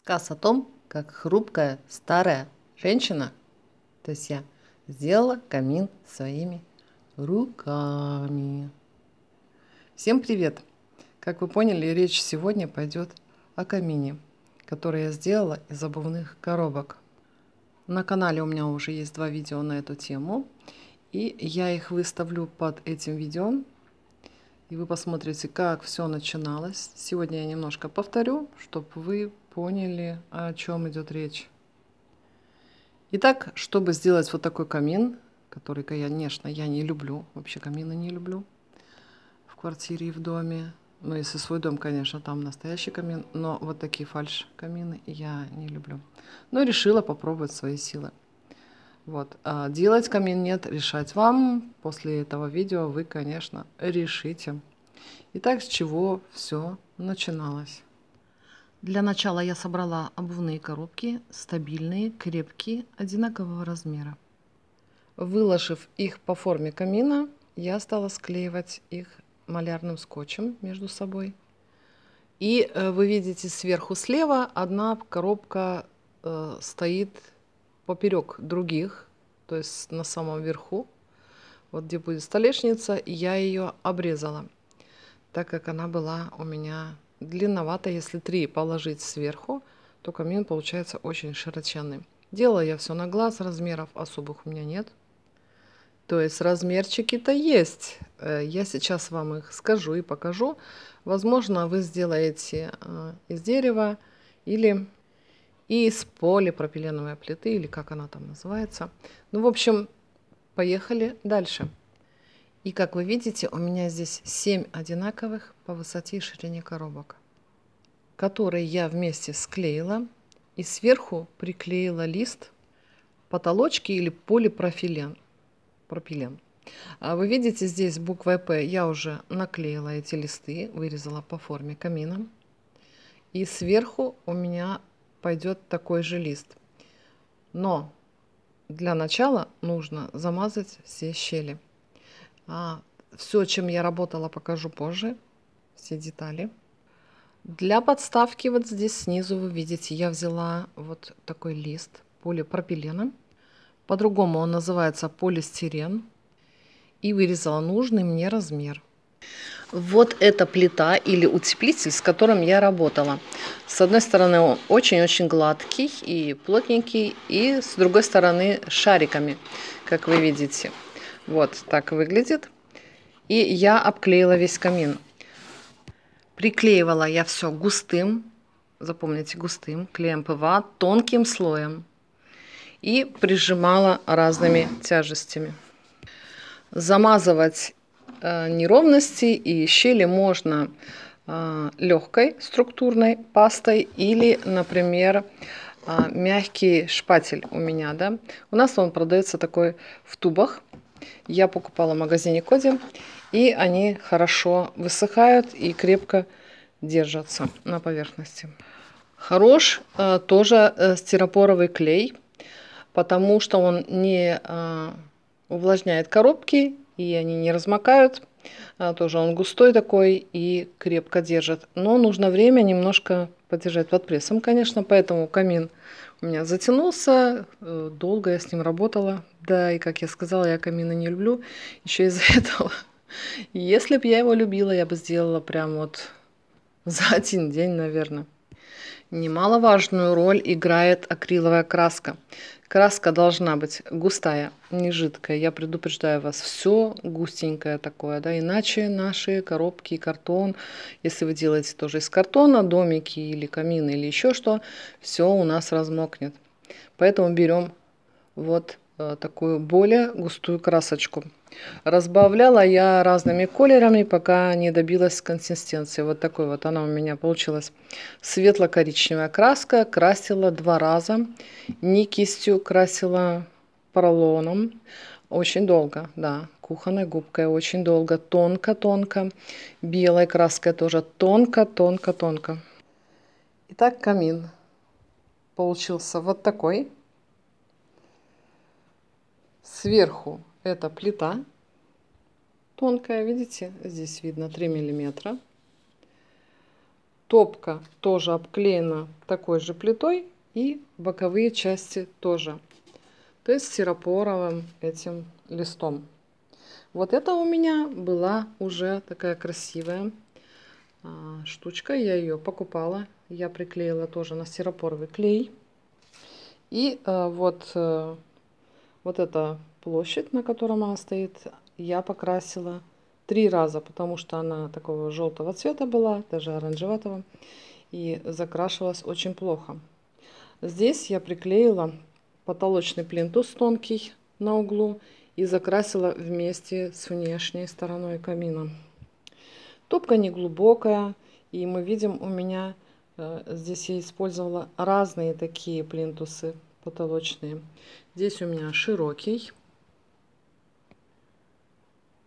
Рассказ о том, как хрупкая старая женщина, то есть я, сделала камин своими руками. Всем привет! Как вы поняли, речь сегодня пойдет о камине, который я сделала из обувных коробок. На канале у меня уже есть 2 видео на эту тему, и я их выставлю под этим видео, и вы посмотрите, как все начиналось. Сегодня я немножко повторю, чтобы вы поняли, о чем идет речь. Итак, чтобы сделать вот такой камин, который, конечно, я не люблю, вообще камины не люблю в квартире и в доме. Ну, если свой дом, конечно, там настоящий камин, но вот такие фальш-камины я не люблю. Но решила попробовать свои силы. Вот. А делать камин нет, решать вам. После этого видео вы, конечно, решите. Итак, с чего все начиналось? Для начала я собрала обувные коробки, стабильные, крепкие, одинакового размера. Выложив их по форме камина, я стала склеивать их малярным скотчем между собой. И вы видите сверху слева одна коробка стоит поперек других, то есть на самом верху, вот где будет столешница, и я ее обрезала, так как она была у меня длинновато. Если 3 положить сверху, то камин получается очень широченный. Делала я все на глаз, размеров особых у меня нет. То есть размерчики-то есть. Я сейчас вам их скажу и покажу. Возможно, вы сделаете из дерева или из полипропиленовой плиты, или как она там называется. Ну, в общем, поехали дальше. И как вы видите, у меня здесь 7 одинаковых по высоте и ширине коробок, которые я вместе склеила и сверху приклеила лист потолочки или полипропилен. Вы видите здесь буквой П, я уже наклеила эти листы, вырезала по форме камина. И сверху у меня пойдет такой же лист. Но для начала нужно замазать все щели. Все, чем я работала, покажу позже, все детали. Для подставки вот здесь снизу вы видите, я взяла вот такой лист полипропилена. По-другому он называется полистирен. И вырезала нужный мне размер. Вот эта плита или утеплитель, с которым я работала. С одной стороны он очень-очень гладкий и плотненький, и с другой стороны шариками, как вы видите. Вот так выглядит. И я обклеила весь камин. Приклеивала я все густым, запомните, густым клеем ПВА, тонким слоем. И прижимала разными тяжестями. Замазывать неровности и щели можно легкой структурной пастой или, например, мягкий шпатель у меня, да. У нас он продается такой в тубах. Я покупала в магазине Коди, и они хорошо высыхают и крепко держатся на поверхности. Хорош тоже стиропоровый клей, потому что он не увлажняет коробки, и они не размокают. Тоже он густой такой и крепко держит. Но нужно время немножко подержать под прессом, конечно, поэтому камин у меня затянулся. Долго я с ним работала. Да, и как я сказала, я камины не люблю. Еще из-за этого. Если бы я его любила, я бы сделала прям вот за 1 день, наверное. Немаловажную роль играет акриловая краска. Краска должна быть густая, не жидкая. Я предупреждаю вас, все густенькое такое, да, иначе наши коробки и картон, если вы делаете тоже из картона, домики или камины или еще что, все у нас размокнет. Поэтому берем вот такую более густую красочку. Разбавляла я разными колерами, пока не добилась консистенции. Вот такой вот она у меня получилась. Светло-коричневая краска. Красила 2 раза. Не кистью, красила поролоном. Очень долго, да. Кухонной губкой очень долго. Тонко-тонко. Белой краской тоже тонко-тонко-тонко. Итак, камин получился вот такой. Сверху это плита тонкая, видите, здесь видно 3 миллиметра. Топка тоже обклеена такой же плитой, и боковые части тоже. То есть стиропоровым этим листом. Вот это у меня была уже такая красивая штучка. Я ее покупала. Я приклеила тоже на стиропоровый клей. И вот эта площадь, на которой она стоит, я покрасила 3 раза, потому что она такого желтого цвета была, даже оранжеватого, и закрашивалась очень плохо. Здесь я приклеила потолочный плинтус тонкий на углу и закрасила вместе с внешней стороной камина. Топка не глубокая, и мы видим, у меня здесь я использовала разные такие плинтусы потолочные. Здесь у меня широкий,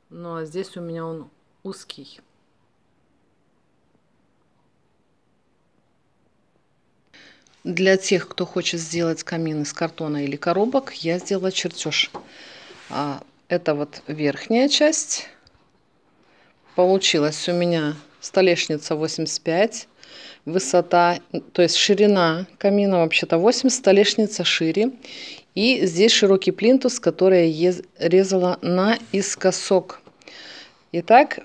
ну а здесь у меня он узкий. Для тех, кто хочет сделать камин из картона или коробок, я сделала чертеж. Это вот верхняя часть. Получилась у меня столешница 85, высота, то есть ширина камина вообще-то 80, столешница шире. И здесь широкий плинтус, который я резала наискосок. Итак,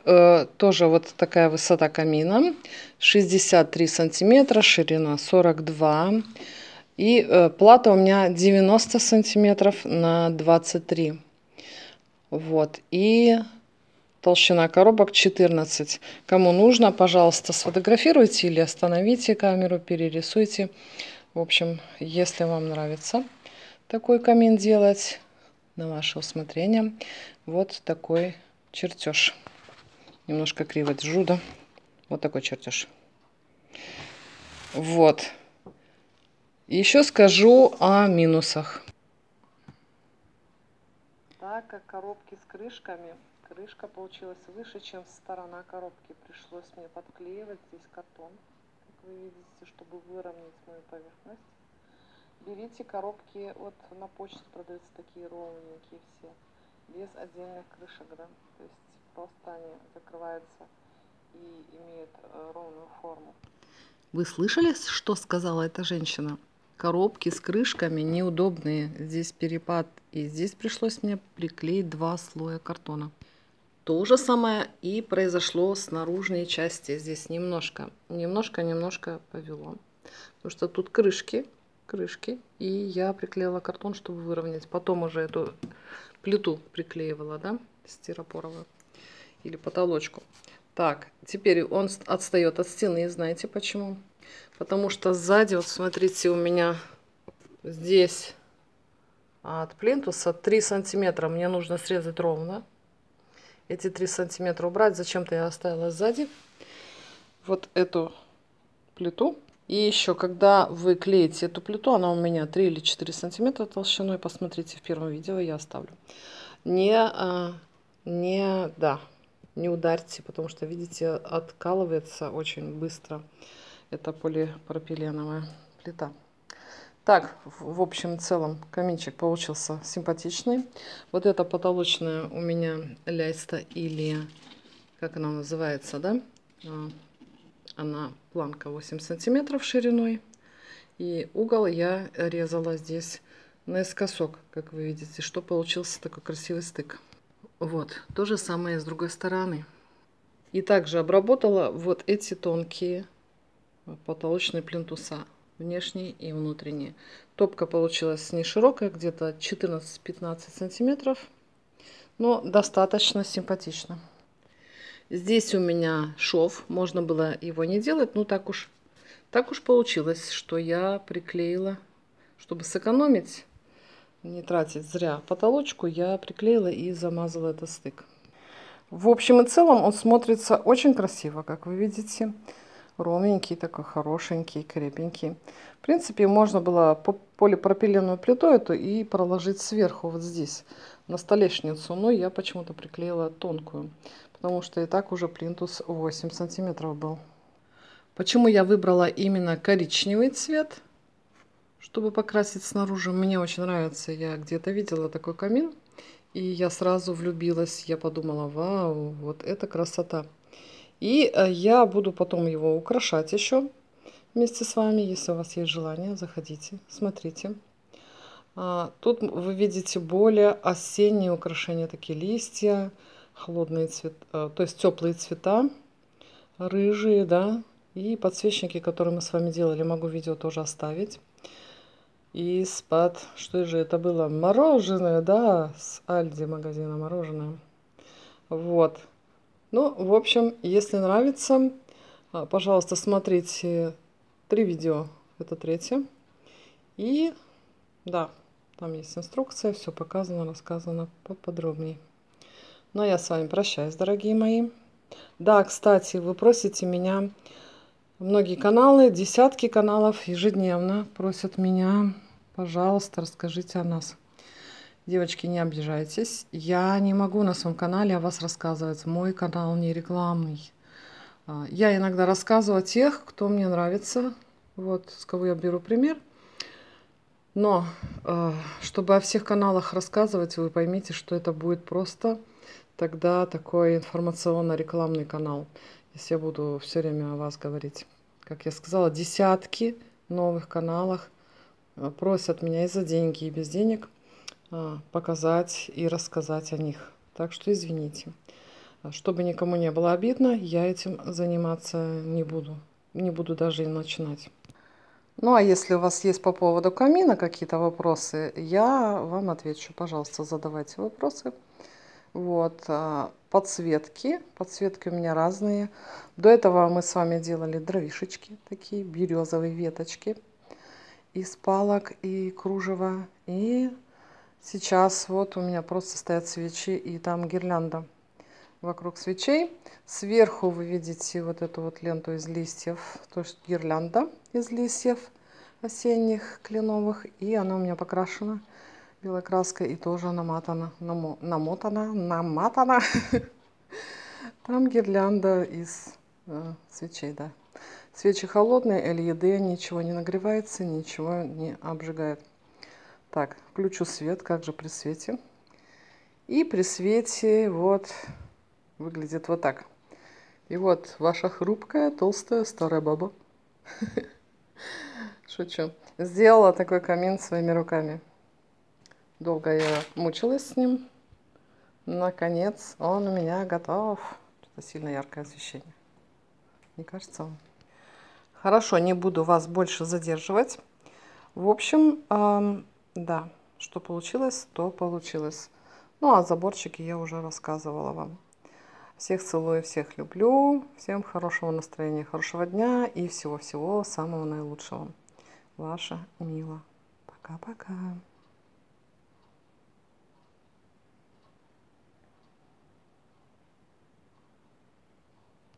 тоже вот такая высота камина, 63 сантиметра, ширина 42. И плата у меня 90 сантиметров на 23. Вот, и толщина коробок 14. Кому нужно, пожалуйста, сфотографируйте или остановите камеру, перерисуйте. В общем, если вам нравится такой камин делать, на ваше усмотрение, вот такой чертеж. Немножко криво держу, да? Вот такой чертеж. Вот. Еще скажу о минусах. Так как коробки с крышками, крышка получилась выше, чем сторона коробки. Пришлось мне подклеивать здесь картон, как вы видите, чтобы выровнять мою поверхность. Берите коробки, вот на почте продаются такие ровненькие все, без отдельных крышек, да, то есть просто они закрываются и имеют ровную форму. Вы слышали, что сказала эта женщина? Коробки с крышками неудобные, здесь перепад, и здесь пришлось мне приклеить 2 слоя картона. То же самое и произошло с наружной части. Здесь немножко повело, потому что тут крышки, и я приклеила картон, чтобы выровнять. Потом уже эту плиту приклеивала, да, стиропоровую или потолочку. Так, теперь он отстает от стены, знаете почему? Потому что сзади, вот смотрите, у меня здесь от плинтуса 3 сантиметра. Мне нужно срезать ровно. Эти 3 сантиметра убрать. Зачем-то я оставила сзади вот эту плиту. И еще, когда вы клеите эту плиту, она у меня 3 или 4 сантиметра толщиной. Посмотрите в первом видео, я оставлю. Не ударьте, потому что, видите, откалывается очень быстро. Это полипропиленовая плита. Так, в общем целом каминчик получился симпатичный. Вот эта потолочная у меня ляйста, или как она называется, да? Она планка 8 сантиметров шириной. И угол я резала здесь наискосок, как вы видите, что получился такой красивый стык. Вот, то же самое с другой стороны. И также обработала вот эти тонкие потолочные плинтуса, внешние и внутренние. Топка получилась не широкая, где-то 14-15 сантиметров, но достаточно симпатично. Здесь у меня шов, можно было его не делать, но так уж получилось, что я приклеила, чтобы сэкономить, не тратить зря потолочку, я приклеила и замазала этот стык. В общем и целом он смотрится очень красиво, как вы видите. Ровненький, такой хорошенький, крепенький. В принципе, можно было полипропиленовую плиту эту и проложить сверху вот здесь, на столешницу. Но я почему-то приклеила тонкую, потому что и так уже плинтус 8 сантиметров был. Почему я выбрала именно коричневый цвет, чтобы покрасить снаружи? Мне очень нравится. Я где-то видела такой камин, и я сразу влюбилась. Я подумала, вау, вот это красота. И я буду потом его украшать еще вместе с вами. Если у вас есть желание, заходите, смотрите. Тут вы видите более осенние украшения, такие листья, холодные цвета, то есть теплые цвета, рыжие, да, и подсвечники, которые мы с вами делали, могу видео тоже оставить. Из-под, что же это было? Мороженое, да, с Альди магазина мороженое. Вот. Ну, в общем, если нравится, пожалуйста, смотрите 3 видео. Это третье. И, да, там есть инструкция, все показано, рассказано поподробнее. Ну, а я с вами прощаюсь, дорогие мои. Да, кстати, вы просите меня, многие каналы, десятки каналов ежедневно просят меня, пожалуйста, расскажите о нас. Девочки, не обижайтесь. Я не могу на своем канале о вас рассказывать. Мой канал не рекламный. Я иногда рассказываю о тех, кто мне нравится. Вот с кого я беру пример. Но чтобы о всех каналах рассказывать, вы поймите, что это будет просто тогда такой информационно-рекламный канал. Если я буду все время о вас говорить. Как я сказала, десятки новых каналов просят меня и за деньги, и без денег показать и рассказать о них. Так что извините. Чтобы никому не было обидно, я этим заниматься не буду. Не буду даже и начинать. Ну, а если у вас есть по поводу камина какие-то вопросы, я вам отвечу. Пожалуйста, задавайте вопросы. Вот. Подсветки. Подсветки у меня разные. До этого мы с вами делали дровишечки, такие березовые веточки из палок и кружева. И сейчас вот у меня просто стоят свечи и там гирлянда вокруг свечей. Сверху вы видите вот эту вот ленту из листьев, то есть гирлянда из листьев осенних кленовых. И она у меня покрашена белой краской и тоже наматана. Там гирлянда из свечей, да. Свечи холодные, LED, ничего не нагревается, ничего не обжигает. Так, включу свет, как же при свете. И при свете вот выглядит вот так. И вот ваша хрупкая, толстая, старая баба. Шучу. Сделала такой камин своими руками. Долго я мучилась с ним. Наконец он у меня готов. Что-то сильно яркое освещение. Не кажется вам? Хорошо, не буду вас больше задерживать. В общем, да, что получилось, то получилось. Ну, а заборчики я уже рассказывала вам. Всех целую, всех люблю. Всем хорошего настроения, хорошего дня и всего-всего самого наилучшего. Ваша Мила. Пока-пока.